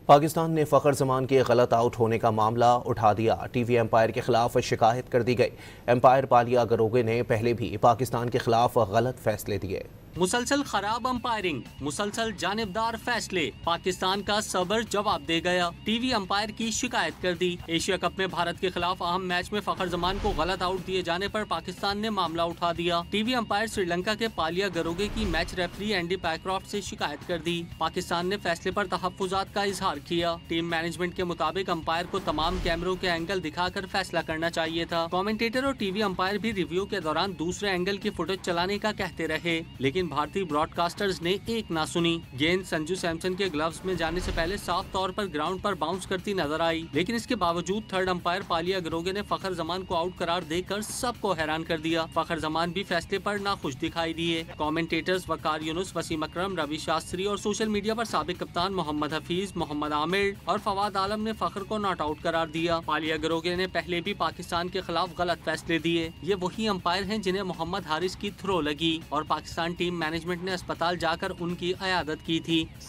पाकिस्तान ने फ़खर जमान के गलत आउट होने का मामला उठा दिया। टीवी एम्पायर के खिलाफ शिकायत कर दी गई। एम्पायर पालिया गरोगे ने पहले भी पाकिस्तान के खिलाफ गलत फैसले दिए। मुसलसल खराब अंपायरिंग, मुसलसल जानिबदार फैसले, पाकिस्तान का सबर जवाब दे गया। टीवी अंपायर की शिकायत कर दी। एशिया कप में भारत के खिलाफ अहम मैच में फ़खर जमान को गलत आउट दिए जाने पर पाकिस्तान ने मामला उठा दिया। टीवी अंपायर श्रीलंका के पालिया गरोगे की मैच रेफरी एंडी पैक्रॉफ्ट से शिकायत कर दी। पाकिस्तान ने फैसले पर तहफ्फुजात का इजहार किया। टीम मैनेजमेंट के मुताबिक अंपायर को तमाम कैमरों के एंगल दिखाकर फैसला करना चाहिए था। कमेंटेटर और टीवी अंपायर भी रिव्यू के दौरान दूसरे एंगल की फुटेज चलाने का कहते रहे, लेकिन भारतीय ब्रॉडकास्टर्स ने एक ना सुनी। गेंद संजू सैमसन के ग्लव्स में जाने से पहले साफ तौर पर ग्राउंड पर बाउंस करती नजर आई, लेकिन इसके बावजूद थर्ड अंपायर पालिया गरोगे ने फ़खर जमान को आउट करार देकर सबको हैरान कर दिया। फ़खर जमान भी फैसले पर नाखुश दिखाई दिए। कमेंटेटर्स वकार यूनुस, वसीम अकरम, रवि शास्त्री और सोशल मीडिया पर साबिक कप्तान मोहम्मद हफीज, मोहम्मद आमिर और फवाद आलम ने फ़खर को नॉट आउट करार दिया। पालिया गरोगे ने पहले भी पाकिस्तान के खिलाफ गलत फैसले दिए। ये वही अंपायर हैं जिन्हें मोहम्मद हारिस की थ्रो लगी और पाकिस्तान टीम मैनेजमेंट ने अस्पताल जाकर उनकी अयादत की थी।